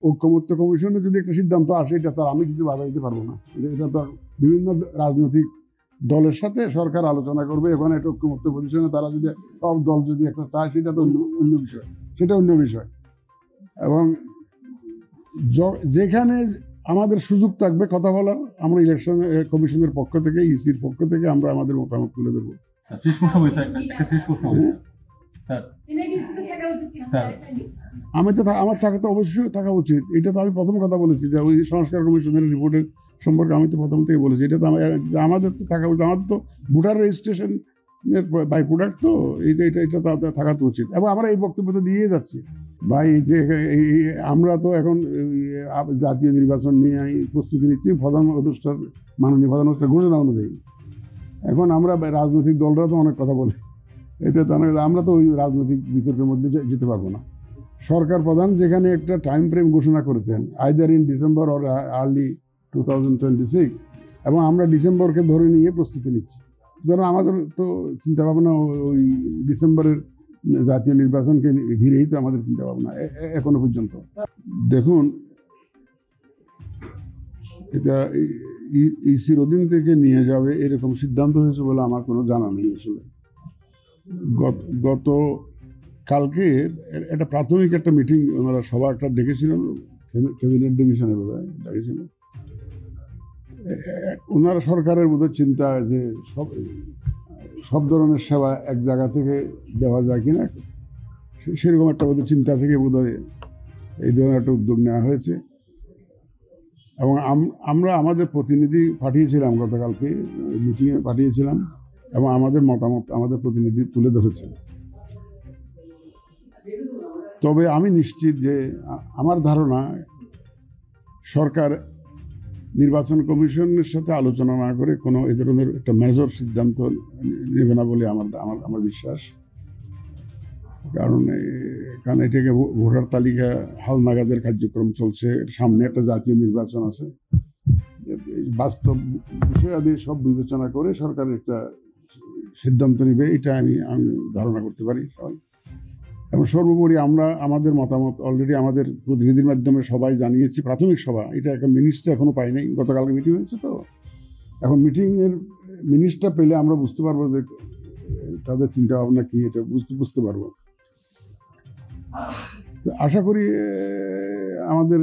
ঐকমত্য কমিশনে যদি একটা সিদ্ধান্ত আসে, এটা তো আমি কিছু বাধা দিতে পারবো না। এটা তো বিভিন্ন রাজনৈতিক দলের সাথে সরকার আলোচনা করবে, ওখানে একটা ঐকমত্য পজিশনে তারা যদি সব দল যদি একটা চায়, সেটা তো অন্য বিষয়, সেটা অন্য বিষয়। এবং যেখানে আমাদের সুযোগ থাকবে কথা বলার, আমরা ইলেকশন কমিশনের পক্ষ থেকে, ইসির পক্ষ থেকে আমরা আমাদের মতামত তুলে দেবো। আমি তো আমার থাকা তো অবশ্যই থাকা উচিত। এটা তো আমি প্রথম কথা বলেছি যে ওই সংস্কার কমিশনের রিপোর্টের সম্পর্কে আমি তো প্রথম থেকে বলেছি, এটা তো আমাদের তো থাকা উচিত। আমাদের তো ভোটার রেজিস্ট্রেশন বাই প্রোডাক্ট, তো এটা থাকা তো উচিত। এবং আমরা এই বক্তব্য তো দিয়ে যাচ্ছি ভাই, যে আমরা তো এখন জাতীয় নির্বাচন নিয়ে প্রস্তুতি নিচ্ছি প্রধান উপদেষ্টার, মাননীয় প্রধান উপদেষ্টার ঘোষণা অনুযায়ী। এখন আমরা রাজনৈতিক দলরা তো অনেক কথা বলে, এটা তো আমরা তো ওই রাজনৈতিক বিতর্কের মধ্যে যেতে পারবো না। সরকার প্রধান যেখানে একটা টাইম ফ্রেম ঘোষণা করেছেন, either in December or early 2026, এবং আমরা ডিসেম্বরকে ধরে নিয়ে প্রস্তুতি নিচ্ছি। ধরো আমাদের তো চিন্তা ভাবনা ওই ডিসেম্বরের জাতীয় নির্বাচনকে ঘিরেই তো আমাদের চিন্তা ভাবনা এখনো পর্যন্ত। দেখুন, এটা ইসির অধীন থেকে নিয়ে যাবে এরকম সিদ্ধান্ত হয়েছে বলে আমার কোনো জানা নেই। আসলে গত কালকে একটা প্রাথমিক একটা মিটিং ওনারা সভা একটা ডেকেছিলেন, ক্যাবিনেট ডিভিশনে বোধহয় ডেকেছিলেন। ওনারা সরকারের বোধহয় চিন্তা যে সব ধরনের সেবা এক জায়গা থেকে দেওয়া যায় কিনা, সেরকম একটা বোধহয় চিন্তা থেকে বোধহয় এই ধরনের একটা উদ্যোগ নেওয়া হয়েছে। এবং আমরা আমাদের প্রতিনিধি পাঠিয়েছিলাম, গতকালকে মিটিংয়ে পাঠিয়েছিলাম, এবং আমাদের মতামত আমাদের প্রতিনিধি তুলে ধরেছেন। তবে আমি নিশ্চিত যে আমার ধারণা সরকার নির্বাচন কমিশনের সাথে আলোচনা না করে কোনো এ ধরনের একটা মেজর সিদ্ধান্ত নেবে না বলে আমার বিশ্বাস। কারণ এটাকে ভোটার তালিকা হালনাগাদের কার্যক্রম চলছে, সামনে একটা জাতীয় নির্বাচন আছে, বাস্তব বিষয়াদি সব বিবেচনা করে সরকারের একটা সিদ্ধান্ত নেবে, এটা আমি ধারণা করতে পারি সবাই। এবং সর্বোপরি আমরা আমাদের মতামত অলরেডি আমাদের প্রতিনিধির মাধ্যমে সবাই জানিয়েছি। প্রাথমিক সভা, এটা একটা মিনিটটা এখনো পাই নাই, গতকালকে মিটিং হয়েছে, তো এখন মিটিংয়ের মিনিটটা পেলে আমরা বুঝতে পারবো যে তাদের চিন্তা ভাবনা কি, এটা বুঝতে পারবো। আশা করি আমাদের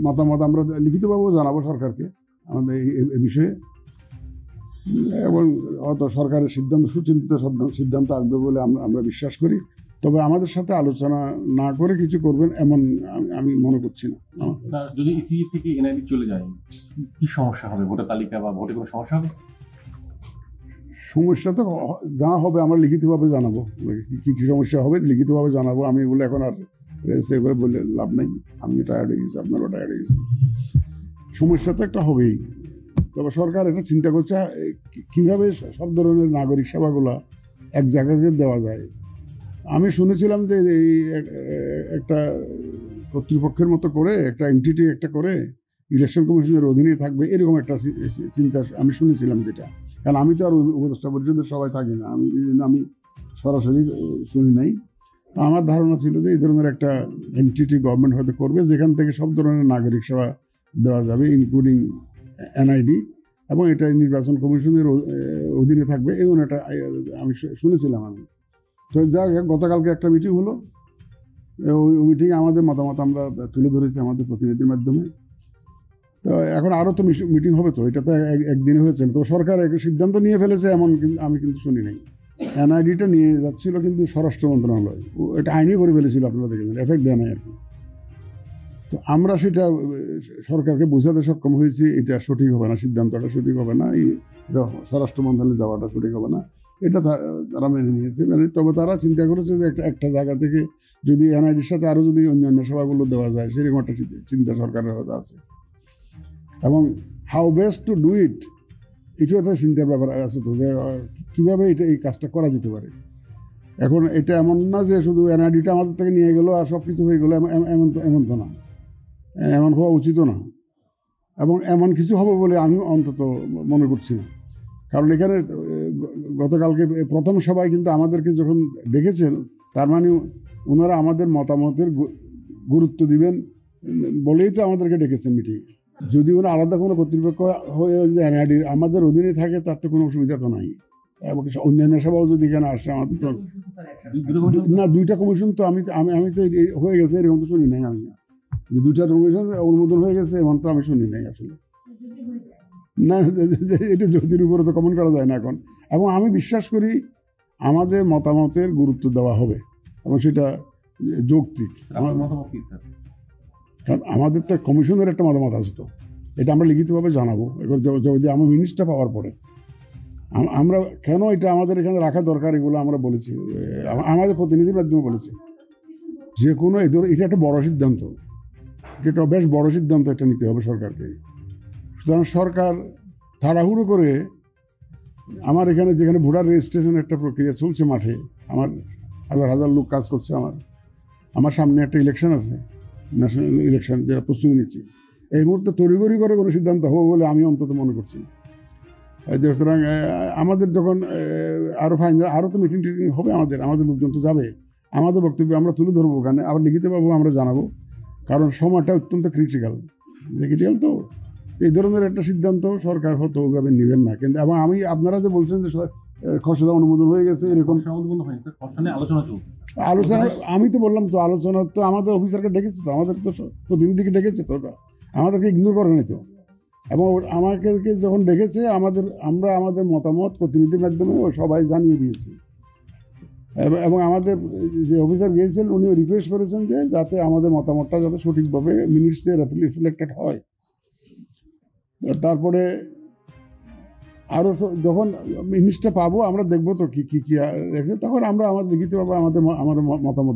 মতামত আমরা লিখিতভাবে জানাবো সরকারকে আমাদের এই বিষয়ে, এবং হয়তো সরকারের সুচিন্তিত সিদ্ধান্ত আসবে বলে আমরা বিশ্বাস করি। তবে আমাদের সাথে আলোচনা না করে কিছু করবেন এমন আমি মনে করছি না। যদি ইসি থেকে এনআইডি চলে যায়, কি সমস্যা হবে? ভোটার তালিকা বা ভোটে কোনো সমস্যা হবে? সমস্যা তো জানা হবে, আমরা লিখিতভাবে জানাবো কি সমস্যা হবে, লিখিতভাবে জানাবো। আমি এগুলো এখন আর সেভাবে বলে লাভ নেই, আমি টায়ার্ড হয়ে গেছি, আপনারাও টায়ার্ড হয়ে গেছেন। সমস্যা তো একটা হবেই। তবে সরকার এটা চিন্তা করছে কিভাবে সব ধরনের নাগরিক সেবাগুলো এক জায়গায় দেওয়া যায়। আমি শুনেছিলাম যে একটা কর্তৃপক্ষের মতো করে একটা এনটিটি একটা করে ইলেকশন কমিশনের অধীনে থাকবে, এরকম একটা চিন্তা আমি শুনেছিলাম, যেটা কারণ আমি তো আর উপদেষ্টা পরিষদের সবাই থাকি না, আমি সরাসরি শুনি নাই। তো আমার ধারণা ছিল যে এই ধরনের একটা এনটিটি গভর্নমেন্ট হয়তো করবে, যেখান থেকে সব ধরনের নাগরিক সেবা দেওয়া যাবে, ইনক্লুডিং এনআইডি, এবং এটা নির্বাচন কমিশনের অধীনে থাকবে, এমন একটা আমি শুনেছিলাম। আমি তো গতকালকে একটা মিটিং হলো, ওই মিটিংয়ে আমাদের মতামত আমরা তুলে ধরেছি আমাদের প্রতিনিধির মাধ্যমে। তো এখন আরও তো মিটিং হবে, তো এটা তো একদিনে হয়েছে না। তো সরকার একটা সিদ্ধান্ত নিয়ে ফেলেছে এমন আমি কিন্তু শুনি নাই। এনআইডিটা নিয়ে যাচ্ছিল কিন্তু স্বরাষ্ট্র মন্ত্রণালয়, এটা আইনি করে ফেলেছিল, আপনারা দেখেছেন, এফেক্ট দেয় নাই আর কি। তো আমরা সেটা সরকারকে বোঝাতে সক্ষম হয়েছি, এটা সঠিক হবে না, সিদ্ধান্তটা সঠিক হবে না, এটা স্বরাষ্ট্র মন্ত্রণালয়ে যাওয়াটা সঠিক হবে না, এটা তারা মেনে নিয়েছে। তবে তারা চিন্তা করেছে যে একটা জায়গা থেকে যদি এনআইডির সাথে আরও যদি অন্যান্য সেবাগুলো দেওয়া যায়, সেরকম একটা চিন্তা সরকারের হয়তো আছে। এবং how best to do it, এটাও একটা চিন্তার ব্যাপার আছে, তো যে কীভাবে এই কাজটা করা যেতে পারে। এখন এটা এমন না যে শুধু এনআইডিটা আমাদের থেকে নিয়ে গেলো আর সব কিছু হয়ে গেলো, এমন তো না, এমন হওয়া উচিতও না, এবং এমন কিছু হবে বলে আমি অন্তত মনে করছি না। কারণ এখানে গতকালকে প্রথম সভায় কিন্তু আমাদেরকে যখন ডেকেছেন, তার মানে ওনারা আমাদের মতামতের গুরুত্ব দিবেন বলেই তো আমাদেরকে ডেকেছেন মিটিং। যদি কোনো আলাদা কোনো কর্তৃপক্ষ হয়ে যদি এনআইডির আমাদের অধীনে থাকে তার তো কোনো অসুবিধা তো নাই। এবং অন্যান্য সভাও যদি এখানে আসে আমাদের তো না, দুইটা কমিশন তো আমি আমি আমি তো হয়ে গেছে এরকম তো শুনি নাই। আমি যে দুইটা কমিশন অনুমোদন হয়ে গেছে এমন তো আমি শুনি নাই আসলে। না, এটা যদির উপরে তো কমেন্ট করা যায় না এখন। এবং আমি বিশ্বাস করি আমাদের মতামতের গুরুত্ব দেওয়া হবে এবং সেটা যৌক্তিক। কারণ আমাদের তো কমিশনের একটা মতামত আছে, তো এটা আমরা লিখিতভাবে জানাবো। এবার যদি আমার মিনিস্টার পাওয়ার পরে আমরা কেন এটা আমাদের এখানে রাখা দরকার এগুলো আমরা বলেছি, আমাদের প্রতিনিধির মাধ্যমে বলেছি। যে কোনো এটা একটা বড় সিদ্ধান্ত, এটা বেশ বড় সিদ্ধান্ত একটা নিতে হবে সরকারকে। সুতরাং সরকার তাড়াহুড়ো করে আমার এখানে যেখানে ভোটার রেজিস্ট্রেশন একটা প্রক্রিয়া চলছে মাঠে, আমার হাজার হাজার লোক কাজ করছে, আমার সামনে একটা ইলেকশন আছে, ন্যাশনাল ইলেকশন, যেটা প্রস্তুতি নিচ্ছি, এই মুহূর্তে তড়িঘড়ি করে কোনো সিদ্ধান্ত হবে বলে আমি অন্তত মনে করছি না। সুতরাং আমাদের যখন আরও তো মিটিং টিটিং হবে, আমাদের লোকজন তো যাবে, আমাদের বক্তব্য আমরা তুলে ধরবো ওখানে, আবার লিখিতভাবে আমরা জানাবো। কারণ সময়টা অত্যন্ত ক্রিটিক্যাল তো এই ধরনের একটা সিদ্ধান্ত সরকার হয়তো ওইভাবে নেবেন না। কিন্তু এবং আপনারা যে বলছেন যে খসড়া অনুমোদন হয়ে গেছে এরকম আলোচনা, আমি তো বললাম তো আলোচনা তো আমাদের অফিসারকে ডেকেছে, তো আমাদের তো প্রতিনিধিকে ডেকেছে, তো ওটা আমাদেরকে ইগনোর করে নি তো। এবং আমাকে যখন ডেকেছে আমরা আমাদের মতামত প্রতিনিধির মাধ্যমে সবাই জানিয়ে দিয়েছি। এবং আমাদের যে অফিসার গিয়েছিলেন উনিও রিকোয়েস্ট করেছেন যে যাতে আমাদের মতামতটা যাতে সঠিকভাবে মিনিটসে রিফ্লেক্টেড হয়। তারপরে আরও যখন মিনিটসটা পাবো আমরা দেখবো তো কি রেখেছে, তখন আমরা লিখিতভাবে আমাদের মতামত